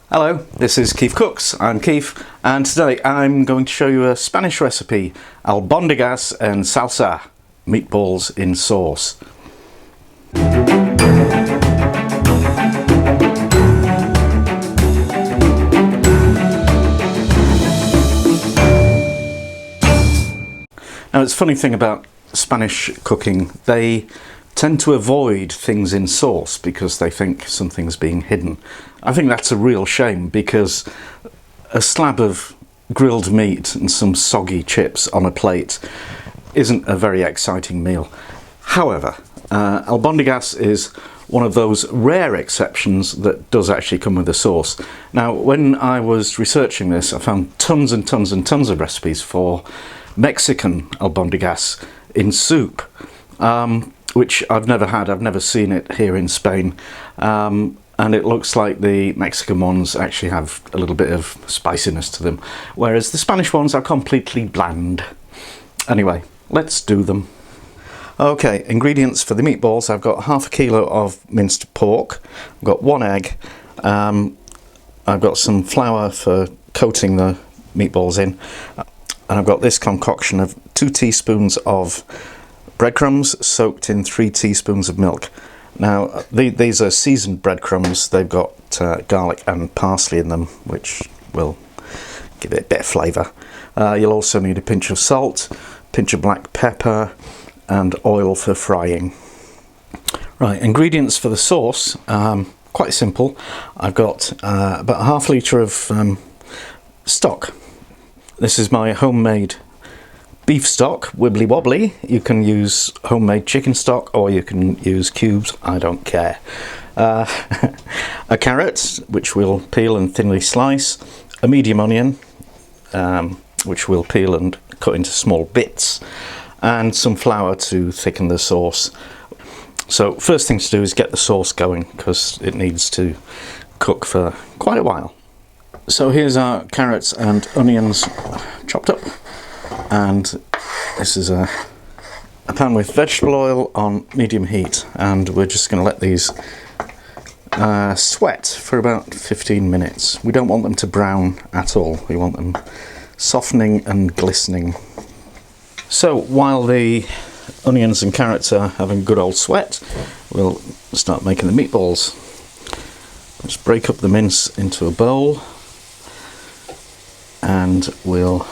Hello, this is Keith Cooks. I'm Keith, and today I'm going to show you a Spanish recipe, albondigas and salsa, meatballs in sauce. Now, it's a funny thing about Spanish cooking, they tend to avoid things in sauce because they think something's being hidden. I think that's a real shame, because a slab of grilled meat and some soggy chips on a plate isn't a very exciting meal. However, albondigas is one of those rare exceptions that does actually come with a sauce. Now, when I was researching this, I found tons and tons and tons of recipes for Mexican albondigas in soup, which I've never had. I've never seen it here in Spain, and it looks like the Mexican ones actually have a little bit of spiciness to them, whereas the Spanish ones are completely bland. Anyway, let's do them. Okay, ingredients for the meatballs. I've got half a kilo of minced pork, I've got 1 egg, I've got some flour for coating the meatballs in, and I've got this concoction of 2 teaspoons of breadcrumbs soaked in 3 teaspoons of milk. Now, these are seasoned breadcrumbs. They've got garlic and parsley in them, which will give it a bit of flavour. You'll also need a pinch of salt, pinch of black pepper, and oil for frying. Right, ingredients for the sauce, quite simple. I've got about ½ litre of stock. This is my homemade beef stock, wibbly wobbly. You can use homemade chicken stock or you can use cubes, I don't care. A carrot, which we'll peel and thinly slice. A medium onion, which we'll peel and cut into small bits. And some flour to thicken the sauce. So first thing to do is get the sauce going, because it needs to cook for quite a while. So here's our carrots and onions chopped up, and this is a pan with vegetable oil on medium heat, and we're just going to let these sweat for about 15 minutes. We don't want them to brown at all, we want them softening and glistening. So while the onions and carrots are having a good old sweat, we'll start making the meatballs. Just break up the mince into a bowl, and we'll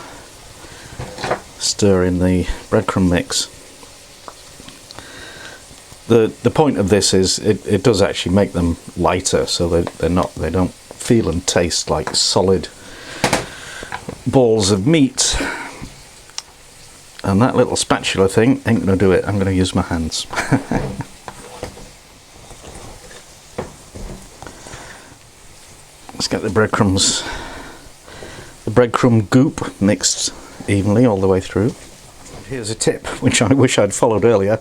stir in the breadcrumb mix. The point of this is it does actually make them lighter, so they don't feel and taste like solid balls of meat. And that little spatula thing ain't going to do it. I'm going to use my hands. Let's get the breadcrumbs, the breadcrumb goop mixed evenly all the way through. Here's a tip, which I wish I'd followed earlier.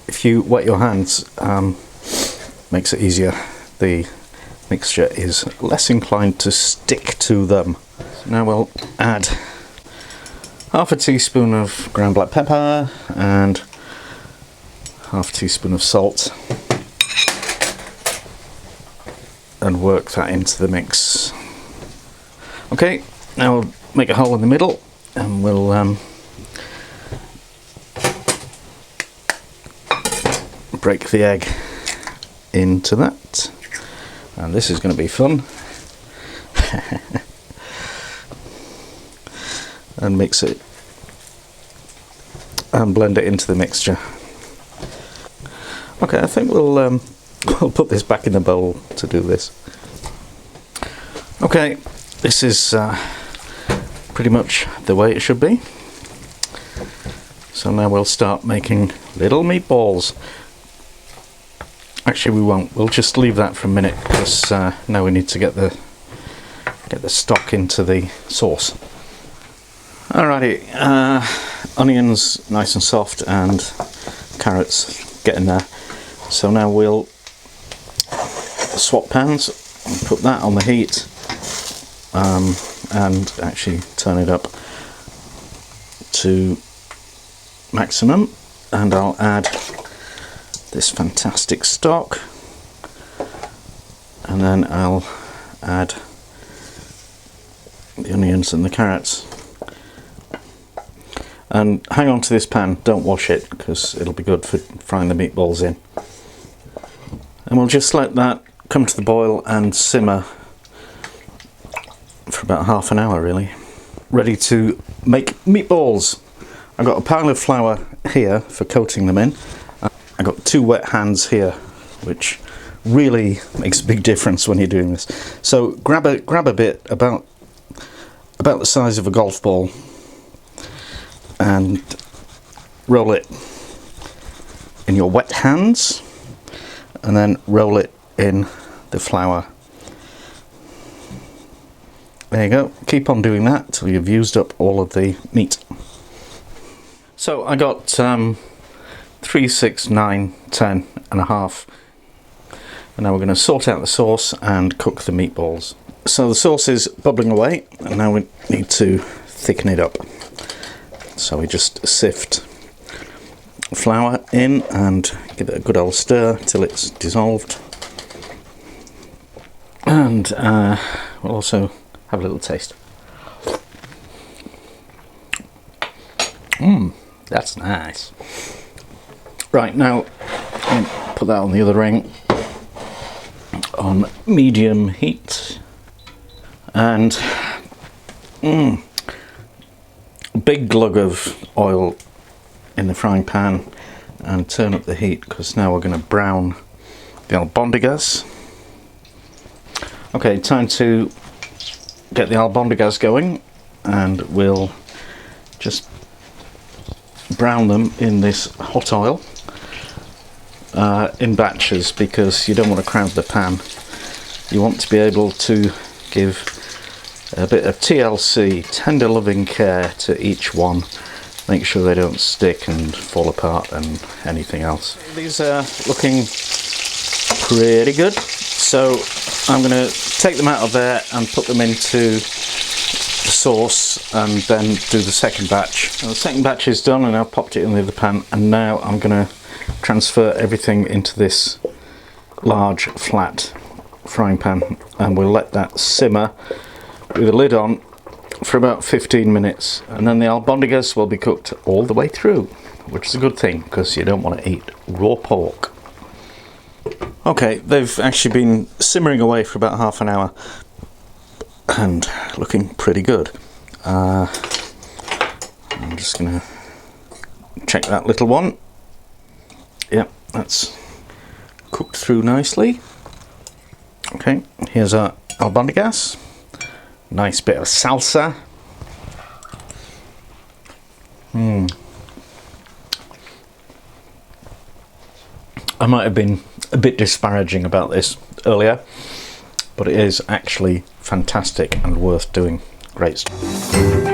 If you wet your hands, makes it easier. The mixture is less inclined to stick to them. So now we'll add ½ teaspoon of ground black pepper and ½ teaspoon of salt, and work that into the mix. Okay, now we'll make a hole in the middle, and we'll break the egg into that, and this is going to be fun. And mix it and blend it into the mixture. Okay, I think we'll put this back in the bowl to do this. Okay, this is pretty much the way it should be. So now we'll start making little meatballs. Actually, we won't. We'll just leave that for a minute, because now we need to get the stock into the sauce. Alrighty, onions nice and soft and carrots getting there. So now we'll swap pans and put that on the heat, and actually turn it up to maximum, and I'll add this fantastic stock, and then I'll add the onions and the carrots. And hang on to this pan, don't wash it, because it'll be good for frying the meatballs in. And we'll just let that come to the boil and simmer for about half an hour really. Ready to make meatballs. I've got a pile of flour here for coating them in. I've got 2 wet hands here, which really makes a big difference when you're doing this. So grab a bit about the size of a golf ball and roll it in your wet hands, and then roll it in the flour. There you go. Keep on doing that till you've used up all of the meat. So I got 3, 6, 9, 10 and a half. And now we're going to sort out the sauce and cook the meatballs. So the sauce is bubbling away, and now we need to thicken it up. So we just sift flour in and give it a good old stir till it's dissolved. And we'll also have a little taste. That's nice. Right, now I'll put that on the other ring on medium heat, and big glug of oil in the frying pan, and turn up the heat because now we're going to brown the albondigas. Okay, time to get the albondigas going, and we'll just brown them in this hot oil in batches, because you don't want to crowd the pan. You want to be able to give a bit of TLC, tender loving care, to each one. Make sure they don't stick and fall apart and anything else. These are looking pretty good, so I'm going to take them out of there and put them into the sauce, and then do the second batch. Now the second batch is done, and I've popped it in the other pan, and now I'm going to transfer everything into this large flat frying pan, and we'll let that simmer with the lid on for about 15 minutes, and then the albondigas will be cooked all the way through, which is a good thing because you don't want to eat raw pork. Okay, they've actually been simmering away for about half an hour and looking pretty good. I'm just going to check that little one. Yep, that's cooked through nicely. Okay, here's our albondigas. Nice bit of salsa. I might have been a bit disparaging about this earlier, but it is actually fantastic and worth doing. Great stuff.